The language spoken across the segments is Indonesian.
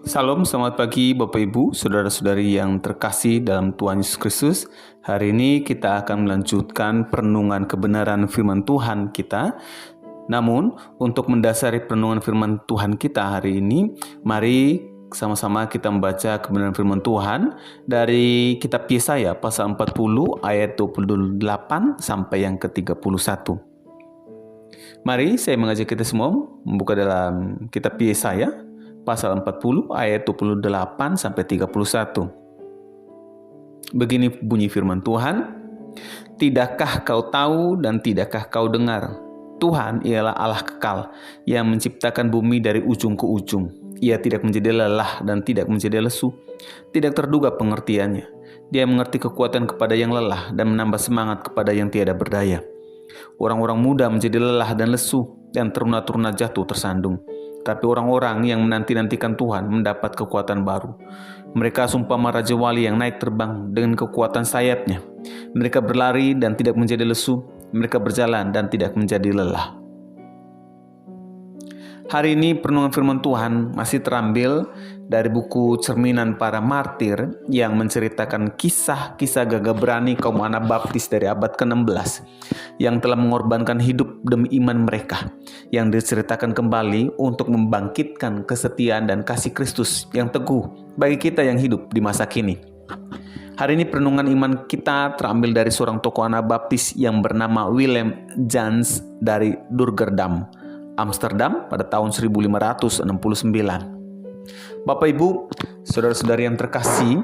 Salam, selamat pagi Bapak Ibu, Saudara-saudari yang terkasih dalam Tuhan Yesus Kristus. Hari ini kita akan melanjutkan perenungan kebenaran firman Tuhan kita. Namun, untuk mendasari perenungan firman Tuhan kita hari ini, mari sama-sama kita membaca kebenaran firman Tuhan dari kitab Yesaya pasal 40 ayat 28 sampai yang ke-31. Mari saya mengajak kita semua membuka dalam kitab Yesaya pasal 40 ayat 28 sampai 31. Begini bunyi firman Tuhan, "Tidakkah kau tahu dan tidakkah kau dengar? Tuhan ialah Allah kekal yang menciptakan bumi dari ujung ke ujung. Ia tidak menjadi lelah dan tidak menjadi lesu. Tidak terduga pengertiannya. Dia mengerti kekuatan kepada yang lelah dan menambah semangat kepada yang tiada berdaya. Orang-orang muda menjadi lelah dan lesu dan teruna-teruna jatuh tersandung. Tapi orang-orang yang menanti-nantikan Tuhan mendapat kekuatan baru. Mereka seumpama raja wali yang naik terbang dengan kekuatan sayapnya. Mereka berlari dan tidak menjadi lesu. Mereka berjalan dan tidak menjadi lelah." Hari ini perenungan firman Tuhan masih terambil dari buku Cerminan Para Martir yang menceritakan kisah-kisah gagah berani kaum Anabaptis dari abad ke-16 yang telah mengorbankan hidup demi iman mereka, yang diceritakan kembali untuk membangkitkan kesetiaan dan kasih Kristus yang teguh bagi kita yang hidup di masa kini. Hari ini perenungan iman kita terambil dari seorang tokoh Anabaptis yang bernama Willem Jans dari Durgerdam, Amsterdam pada tahun 1569. Bapak Ibu, saudara-saudari yang terkasih,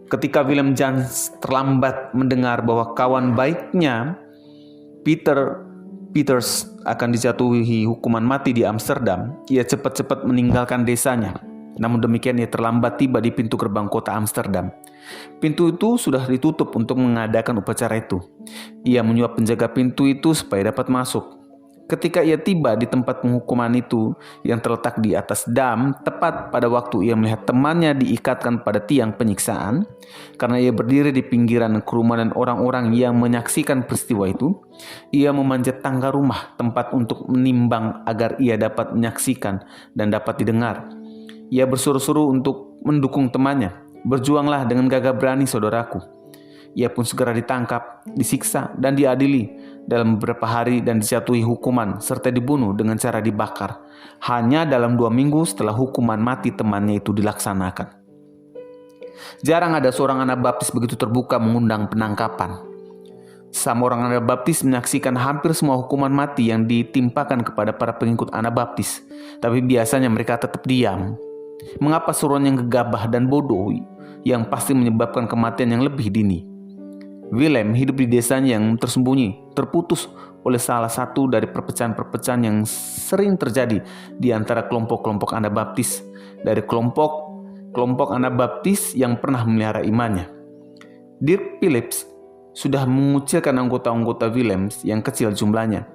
ketika Willem Jans terlambat mendengar bahwa kawan baiknya Peters akan dijatuhi hukuman mati di Amsterdam, ia cepat-cepat meninggalkan desanya. Namun demikian ia terlambat tiba di pintu gerbang kota Amsterdam. Pintu itu sudah ditutup untuk mengadakan upacara itu. Ia menyuap penjaga pintu itu supaya dapat masuk. Ketika ia tiba di tempat penghukuman itu yang terletak di atas dam, tepat pada waktu ia melihat temannya diikatkan pada tiang penyiksaan, karena ia berdiri di pinggiran kerumunan orang-orang yang menyaksikan peristiwa itu, ia memanjat tangga rumah tempat untuk menimbang agar ia dapat menyaksikan dan dapat didengar. Ia bersuruh-suruh untuk mendukung temannya. "Berjuanglah dengan gagah berani, saudaraku." Ia pun segera ditangkap, disiksa, dan diadili dalam beberapa hari dan dijatuhi hukuman serta dibunuh dengan cara dibakar. Hanya dalam 2 minggu setelah hukuman mati temannya itu dilaksanakan. Jarang ada seorang Anabaptis begitu terbuka mengundang penangkapan. Sama orang Anabaptis menyaksikan hampir semua hukuman mati yang ditimpakan kepada para pengikut Anabaptis, tapi biasanya mereka tetap diam. Mengapa seruan yang gegabah dan bodoh yang pasti menyebabkan kematian yang lebih dini? Willem hidup di desanya yang tersembunyi, terputus oleh salah satu dari perpecahan-perpecahan yang sering terjadi di antara kelompok-kelompok Anabaptis, dari kelompok Anabaptis yang pernah memelihara imannya. Dirk Phillips sudah mengucilkan anggota-anggota Willem yang kecil jumlahnya.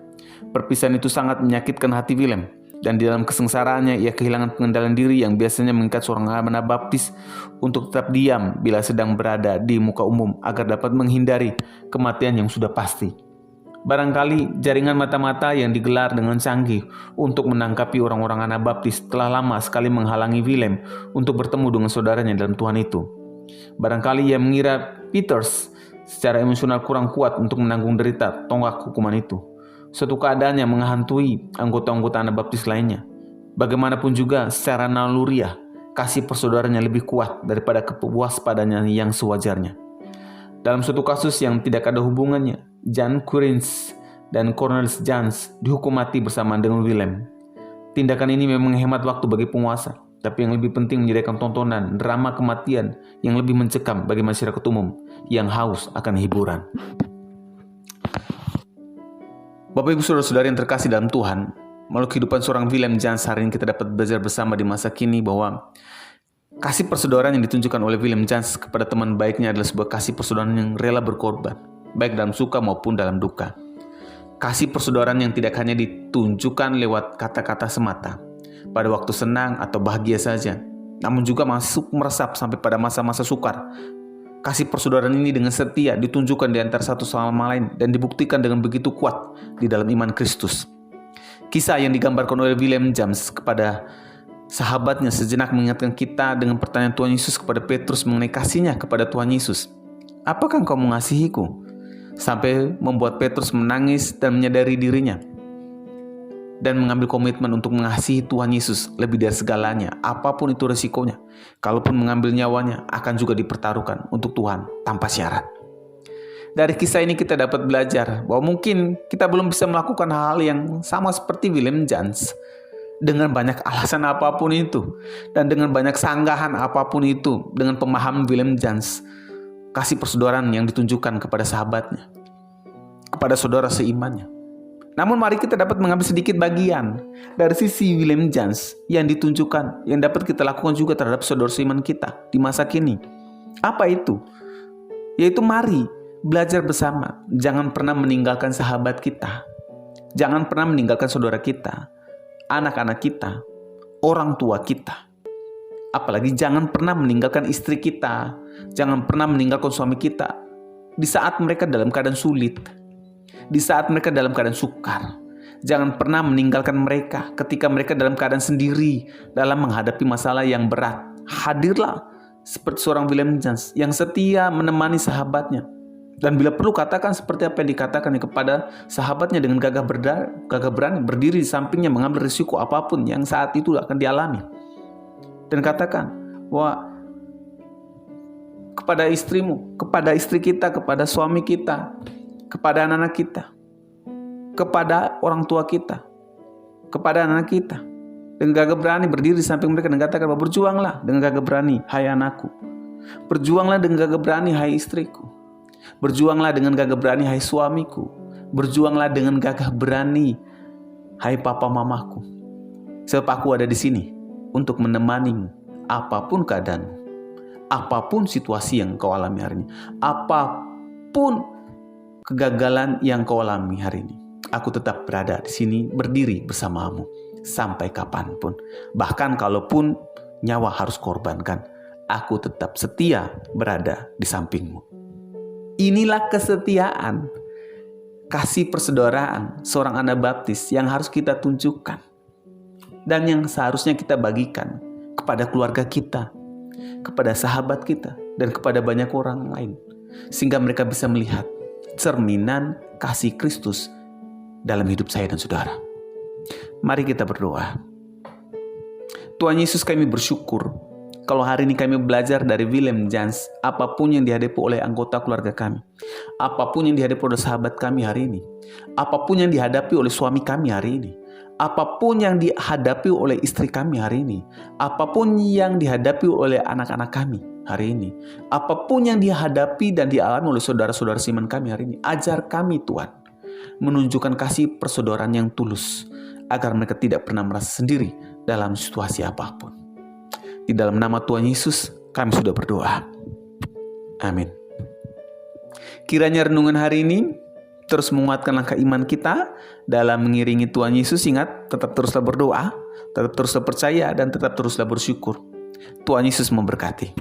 Perpisahan itu sangat menyakitkan hati Willem, dan di dalam kesengsaraannya ia kehilangan pengendalian diri yang biasanya mengikat seorang Anabaptis untuk tetap diam bila sedang berada di muka umum agar dapat menghindari kematian yang sudah pasti. Barangkali jaringan mata-mata yang digelar dengan canggih untuk menangkapi orang-orang Anabaptis telah lama sekali menghalangi Willem untuk bertemu dengan saudaranya dalam Tuhan itu. Barangkali ia mengira Peters secara emosional kurang kuat untuk menanggung derita tonggak hukuman itu. Suatu keadaan yang menghantui anggota-anggota Anabaptis lainnya. Bagaimanapun juga secara naluriah, kasih persaudaranya lebih kuat daripada kewaspadanya yang sewajarnya. Dalam suatu kasus yang tidak ada hubungannya, Jan Quirins dan Cornelis Jans dihukum mati bersamaan dengan Willem. Tindakan ini memang menghemat waktu bagi penguasa, tapi yang lebih penting menyediakan tontonan drama kematian yang lebih mencekam bagi masyarakat umum yang haus akan hiburan. Bapak Ibu Saudara-saudari yang terkasih dalam Tuhan, melalui kehidupan seorang Willem Jans hari ini kita dapat belajar bersama di masa kini bahwa kasih persaudaraan yang ditunjukkan oleh Willem Jans kepada teman baiknya adalah sebuah kasih persaudaraan yang rela berkorban, baik dalam suka maupun dalam duka. Kasih persaudaraan yang tidak hanya ditunjukkan lewat kata-kata semata, pada waktu senang atau bahagia saja, namun juga masuk meresap sampai pada masa-masa sukar. Kasih persaudaraan ini dengan setia ditunjukkan di antara satu sama lain dan dibuktikan dengan begitu kuat di dalam iman Kristus. Kisah yang digambarkan oleh Willem Jans kepada Sahabatnya sejenak mengingatkan kita dengan pertanyaan Tuhan Yesus kepada Petrus mengenai kasihnya kepada Tuhan Yesus. Apakah engkau mengasihiku? Sampai membuat Petrus menangis dan menyadari dirinya dan mengambil komitmen untuk mengasihi Tuhan Yesus lebih dari segalanya, apapun itu resikonya. Kalaupun mengambil nyawanya, akan juga dipertaruhkan untuk Tuhan tanpa syarat. Dari kisah ini kita dapat belajar bahwa mungkin kita belum bisa melakukan hal yang sama seperti William James, dengan banyak alasan apapun itu, dan dengan banyak sanggahan apapun itu, dengan pemahaman William James, kasih persaudaraan yang ditunjukkan kepada sahabatnya, kepada saudara seimannya. Namun mari kita dapat mengambil sedikit bagian dari sisi William James yang ditunjukkan, yang dapat kita lakukan juga terhadap saudara seiman kita di masa kini. Apa itu? Yaitu mari belajar bersama, jangan pernah meninggalkan sahabat kita, jangan pernah meninggalkan saudara kita, anak-anak kita, orang tua kita. Apalagi jangan pernah meninggalkan istri kita, jangan pernah meninggalkan suami kita di saat mereka dalam keadaan sulit, di saat mereka dalam keadaan sukar. Jangan pernah meninggalkan mereka ketika mereka dalam keadaan sendiri dalam menghadapi masalah yang berat. Hadirlah seperti seorang William James yang setia menemani sahabatnya. Dan bila perlu katakan seperti apa yang dikatakan kepada sahabatnya dengan gagah berani berdiri di sampingnya mengambil risiko apapun yang saat itu akan dialami. Dan katakan bahwa kepada istrimu, kepada istri kita, kepada suami kita, kepada anak-anak kita, kepada orang tua kita, kepada anak kita, dengan gagah berani berdiri di samping mereka dan katakan bahwa berjuanglah dengan gagah berani, hai anakku. Berjuanglah dengan gagah berani, hai istriku. Berjuanglah dengan gagah berani, hai suamiku. Berjuanglah dengan gagah berani, hai papa mamaku. Sebab aku ada di sini untuk menemanimu apapun keadaanmu, apapun situasi yang kau alami hari ini, apapun kegagalan yang kau alami hari ini. Aku tetap berada di sini berdiri bersamamu sampai kapanpun. Bahkan kalaupun nyawa harus korbankan, aku tetap setia berada di sampingmu. Inilah kesetiaan, kasih persaudaraan seorang anak baptis yang harus kita tunjukkan dan yang seharusnya kita bagikan kepada keluarga kita, kepada sahabat kita, dan kepada banyak orang lain, sehingga mereka bisa melihat cerminan kasih Kristus dalam hidup saya dan saudara. Mari kita berdoa. Tuhan Yesus, kami bersyukur kalau hari ini kami belajar dari William James, apapun yang dihadapi oleh anggota keluarga kami, apapun yang dihadapi oleh sahabat kami hari ini, apapun yang dihadapi oleh suami kami hari ini, apapun yang dihadapi oleh istri kami hari ini, apapun yang dihadapi oleh anak-anak kami hari ini, apapun yang dihadapi dan dialami oleh saudara-saudara seiman kami hari ini, ajar kami Tuhan menunjukkan kasih persaudaraan yang tulus, agar mereka tidak pernah merasa sendiri dalam situasi apapun. Di dalam nama Tuhan Yesus kami sudah berdoa. Amin. Kiranya renungan hari ini terus menguatkan langkah iman kita dalam mengiringi Tuhan Yesus. Ingat, tetap teruslah berdoa, tetap teruslah percaya, dan tetap teruslah bersyukur. Tuhan Yesus memberkati.